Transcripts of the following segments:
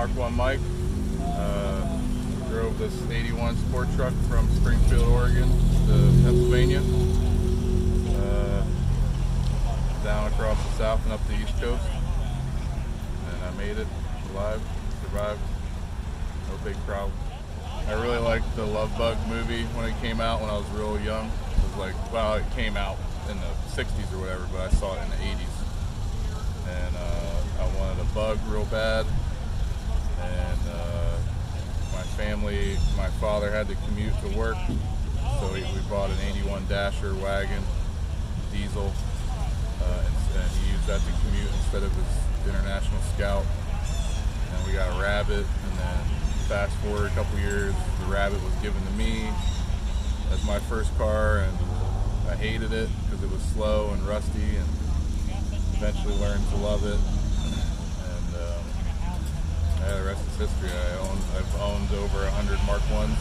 MK1 Mike. Drove this 81 sport truck from Springfield, Oregon to Pennsylvania, down across the south and up the east coast, and I made it alive, survived, no big problem. I really liked the Love Bug movie when it came out when I was real young. It was like, well, it came out in the 60s or whatever, but I saw it in the 80s. And I wanted a bug real bad. And my family, my father had to commute to work, so we bought an 81 Dasher wagon, diesel, and he used that to commute instead of his International Scout. And we got a Rabbit, and then fast forward a couple years, the Rabbit was given to me as my first car, and I hated it because it was slow and rusty, and eventually learned to love it. And the rest is history. I've owned over 100 Mark 1s,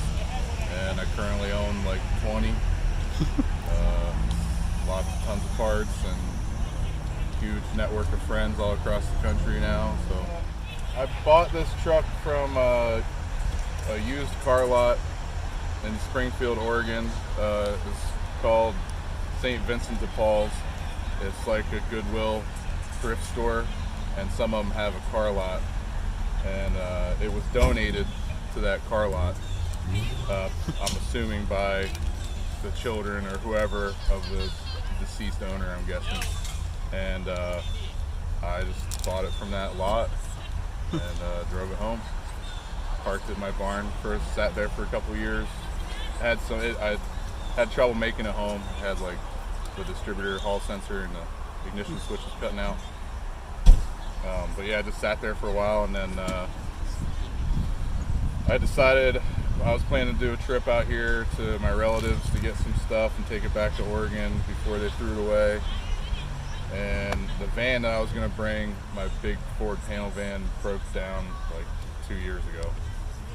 and I currently own like 20. Tons of parts and huge network of friends all across the country now. So I bought this truck from a used car lot in Springfield, Oregon. It's called St. Vincent de Paul's. It's like a Goodwill thrift store, and some of them have a car lot. And it was donated to that car lot, I'm assuming by the children or whoever of the deceased owner, I'm guessing. And I just bought it from that lot and drove it home. Parked it in my barn first, sat there for a couple years. I had trouble making it home. It had like the distributor hall sensor and the ignition switch was cutting out. But yeah, I just sat there for a while, and then I decided I was planning to do a trip out here to my relatives to get some stuff and take it back to Oregon before they threw it away. And the van that I was going to bring, my big Ford panel van, broke down like 2 years ago,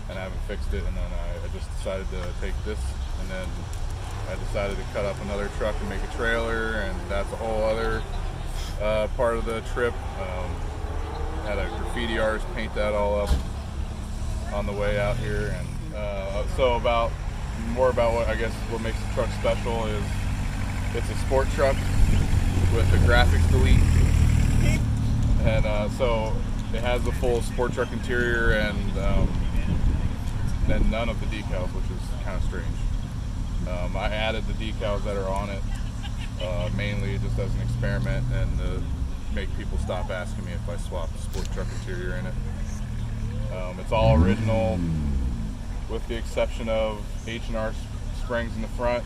and I haven't fixed it. And then I just decided to take this, and then I decided to cut up another truck and make a trailer, and that's a whole other part of the trip. Had a graffiti artist paint that all up on the way out here, and so more about what makes the truck special is it's a sport truck with a graphics delete, and so it has the full sport truck interior and then none of the decals, which is kind of strange. I added the decals that are on it mainly just as an experiment and to make people stop asking me if I swap the sport truck interior in it. It's all original with the exception of H&R springs in the front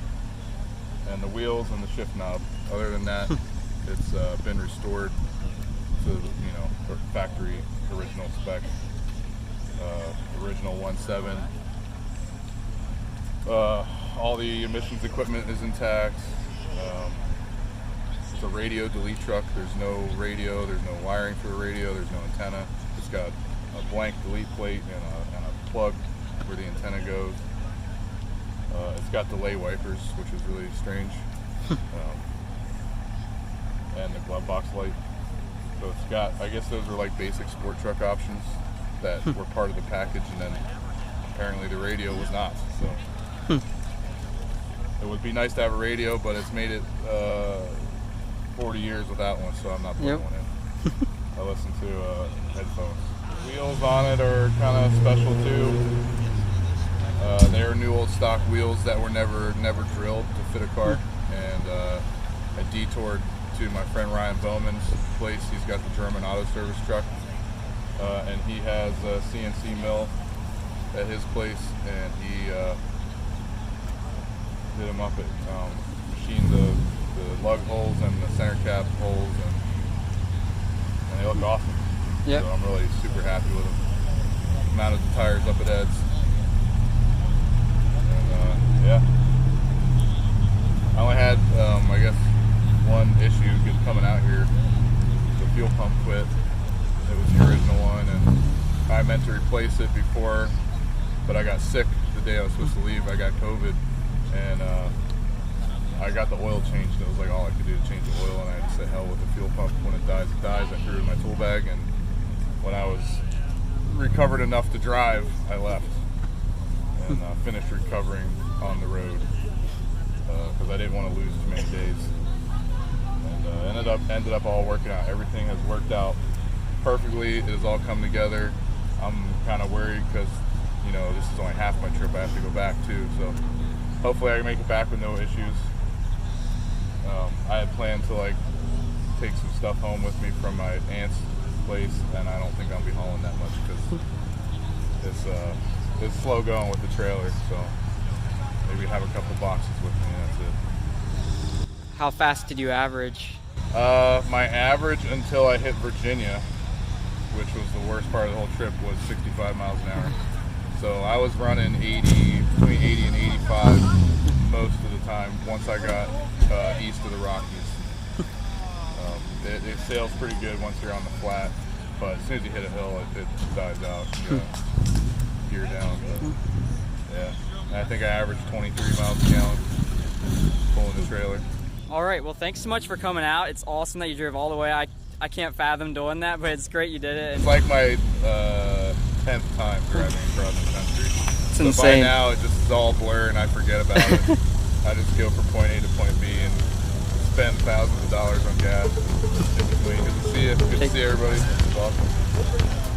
and the wheels and the shift knob. Other than that, it's been restored to factory original spec, original 1.7. All the emissions equipment is intact. It's a radio delete truck. There's no radio, there's no wiring for a radio, there's no antenna. It's got a blank delete plate and a plug where the antenna goes. It's got delay wipers, which is really strange, and the glove box light. So it's got, I guess those are like basic sport truck options that were part of the package, and then apparently the radio was not. So it would be nice to have a radio, but it's made it 40 years without one, so I'm not putting one in. I listen to headphones. Wheels on it are kind of special too. They're new old stock wheels that were never drilled to fit a car, and I detoured to my friend Ryan Bowman's place. He's got the German auto service truck, and he has a CNC mill at his place, and he did them up at machined the lug holes and the center cap holes, and they look awesome. Yep. So I'm really super happy with them. Mounted the tires up at Ed's. And yeah. I only had, I guess, one issue coming out here. The fuel pump quit. It was the original one, and I meant to replace it before, but I got sick the day I was supposed to leave. I got COVID, and I got the oil changed. It was like all I could do to change the oil, and I just said, hell with the fuel pump. When it dies, it dies. I threw it in my tool bag, and when I was recovered enough to drive, I left and finished recovering on the road because I didn't want to lose too many days. And ended up all working out. Everything has worked out perfectly. It has all come together. I'm kind of worried because, you know, this is only half my trip. I have to go back too. So hopefully I can make it back with no issues. I had planned to like take some stuff home with me from my aunt's place, and I don't think I'll be hauling that much because it's slow going with the trailer. So maybe have a couple boxes with me, and that's it. How fast did you average? My average until I hit Virginia, which was the worst part of the whole trip, was 65 miles an hour. So I was running between 80 and 85 most of the time once I got east of the Rockies. It sails pretty good once you're on the flat, but as soon as you hit a hill, it dies out. You gotta gear down. But yeah, I think I averaged 23 miles a gallon pulling the trailer. All right, well, thanks so much for coming out. It's awesome that you drove all the way. I can't fathom doing that, but it's great you did it. It's like my 10th time driving across the country. It's insane. By now, it just is all blur and I forget about it. I just go from point A to point B and spend thousands of dollars on gas in between. Good to see you. Good to see everybody. It's awesome.